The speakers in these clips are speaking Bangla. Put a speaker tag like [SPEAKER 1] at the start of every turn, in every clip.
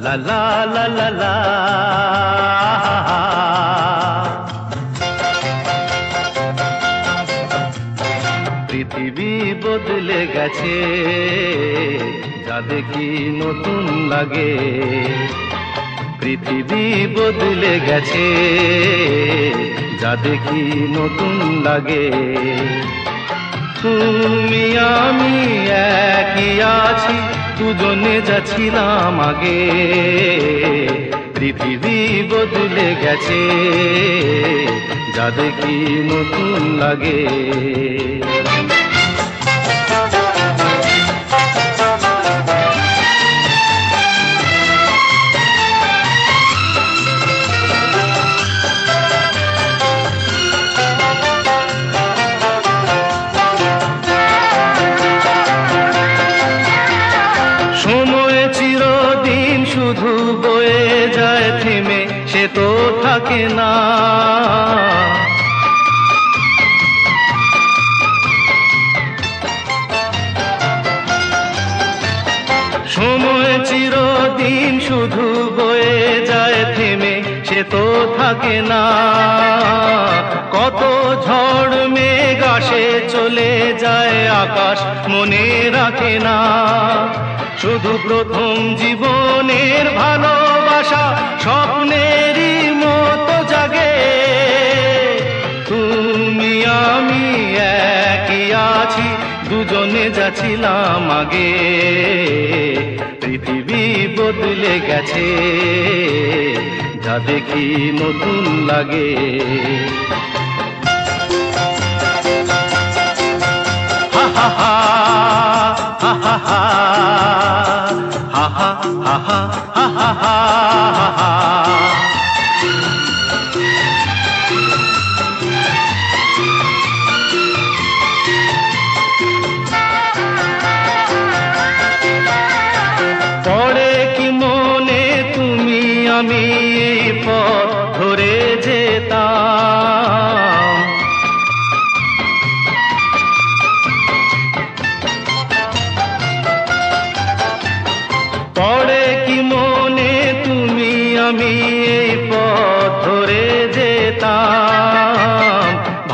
[SPEAKER 1] লা লা লা লা লা। পৃথিবী বদলে গেছে, যা দেখি নতুন লাগে। পৃথিবী বদলে গেছে, যা দেখি নতুন লাগে। তুমি আমি একই আছি, দুজনে যাচ্ছিলাম আগে। পৃথিবী বদলে গেছে, যা দেখি নতুন লাগে। সময় চিরদিন শুধু বয়ে যায় থেমে, সে তো থাকে না। সময় চিরদিন শুধু বয়ে যায় থেমে, সে তো থাকে না। কত ঝড় মেঘ আসে চলে যায়, আকাশ মনে রাখে না। শুধু প্রথম জীবনের ভালোবাসা স্বপ্নেরই মতো জাগে। তুমি আমি একই আছি, দুজনে যাচ্ছিলাম আগে। পৃথিবী বদলে গেছে, যা দেখি নতুন লাগে। হা হা হা হা হা হা হা হা হা হা হা হা হা। পড়ে কি মনে তুমি আমি এই পথ ধরে যেতাম। পড়ে কি মনে তুমি আমি এই পথ ধরে যেতাম।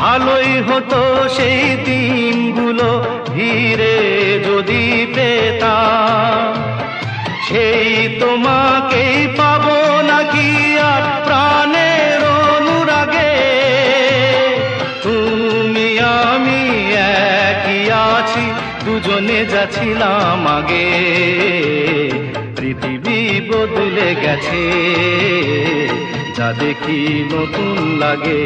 [SPEAKER 1] ভালোই হতো সেই দিনগুলো ধীরে যদি পেতাম। সেই তোমাকেই পাবো নাকি আর প্রাণের অনুরাগে। তুমি আমি একই আছি, দুজনে যাচ্ছিলাম আগে। পৃথিবী বদলে গেছে, যা দেখি নতুন লাগে।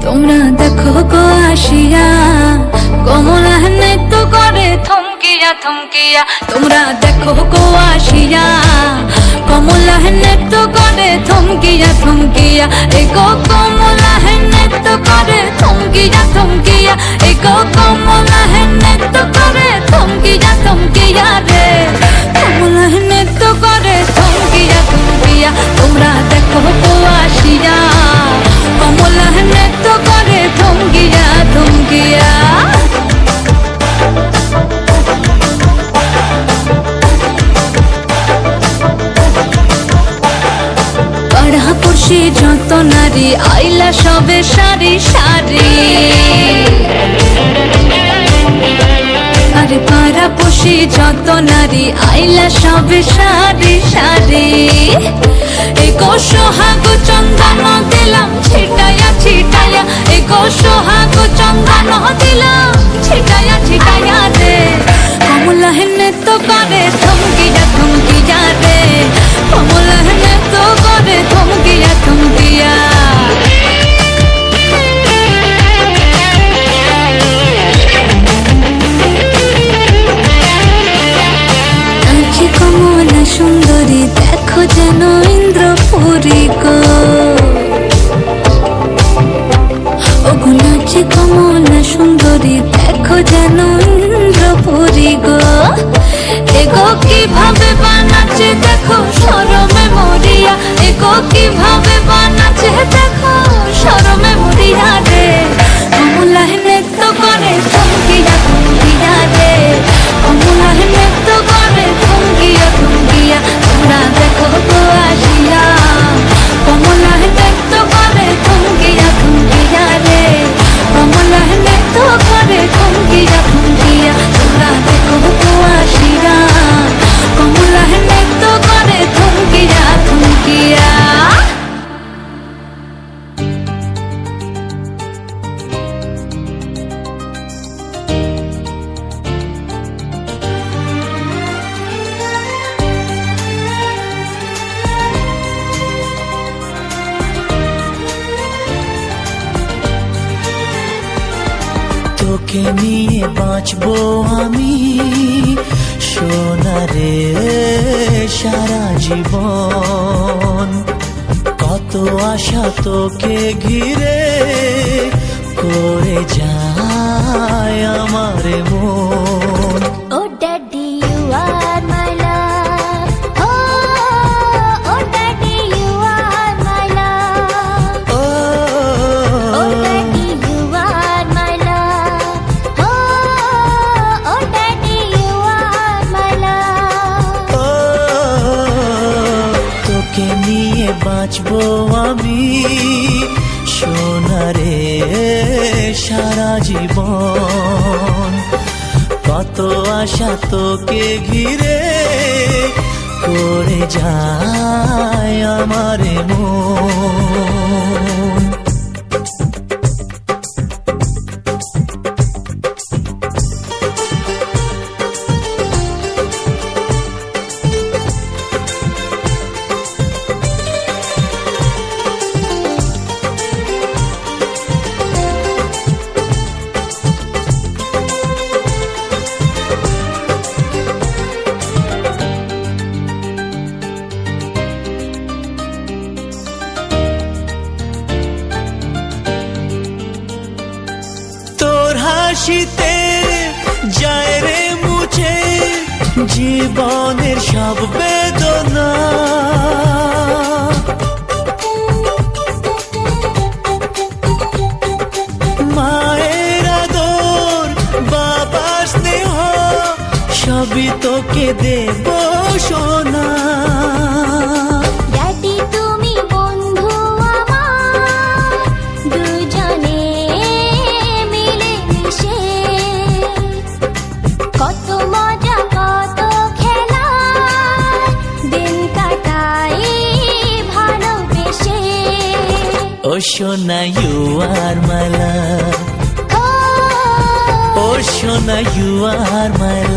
[SPEAKER 2] তোমরা দেখো গো আসিয়া, কমলা নৃত্য করে থমকিয়া থমকিয়া। তোমরা দেখো গো আসিয়া, কমলা নৃত্য করে থমকিয়া থমকিয়া। এই গো কমলা নৃত্য করে থমকিয়া থমকিয়া। এই গো কমলা নৃত্য করে থমকিয়া থমকিয়া রে। কমলা নৃত্য করে থমকিয়া থমকিয়া। তোমরা দেখো গো আসিয়া, কমলা নৃত্য করে থমকিয়া থমকিয়া। পাড়াপড়শি যত নারী আইলা সবে সারি সারি। আরে পাড়াপড়শি পড়শি যত নারী আইলা সবে সারি সারি এগো সোহাগ চন্দন দিলাম ছিটায়া ছিটায়া এগো সোহাগ চন্দন দিলাম ছিটায়া ছিটায়া রে কমলা হেনে তো করে থমকিয়া থমকিয়া রে কমলা হেনে তো করে থমকিয়া থমকিয়া আঁখি কমলা সুন্দরী দেখো যেন ইন্দ্রপুরী গো ওগো নাচে কমলা সুন্দরী দেখো যেন ইন্দ্রপুরী গো এগো কিভাবে বানাচ্ছে দেখো শরমে মরিয়া এগো কিভাবে বানাচ্ছে দেখো শরমে মরিয়া রে কমলা নৃত্য করে থমকিয়া থমকিয়া রে কমলা নৃত্য করে থমকিয়া থমকিয়া তোমরা দেখো গো আসিয়া কমলা নৃত্য করে থমকিয়া থমকিয়া রে কমলা নৃত্য করে থমকিয়া থমকিয়া তোমরা দেখো গো আসিয়া কমলা নৃত্য করে থমকিয়া থমকিয়া
[SPEAKER 3] তোকে নিয়ে বাঁচবো আমি সোনারে সারা জীবন কত আশা তোকে ঘিরে করে যায় আমার মন
[SPEAKER 4] Oh daddy, you are my love. Oh daddy, you are my love. Oh daddy, you are my love. Oh daddy, you are my love.
[SPEAKER 3] তোকে নিয়ে বাঁচবো আমি সোনারে সারা জীবন কত আশা তোকে ঘিরে করে যায় আমার মন হাসিতে যায় রে মুছে জীবনের সব বেদনা মায়ের আদর বাবার স্নেহ সবই তোকে দেব সোনা
[SPEAKER 4] Daddy, তুমি বন্ধু আমার দুজনে মিলে মিশে কত মজা কত খেলা দিন কাটাই ভালোবেসে
[SPEAKER 3] ও সোনা ইউ আর মাই লাভ ও সোনা ইউ আর মাই লাভ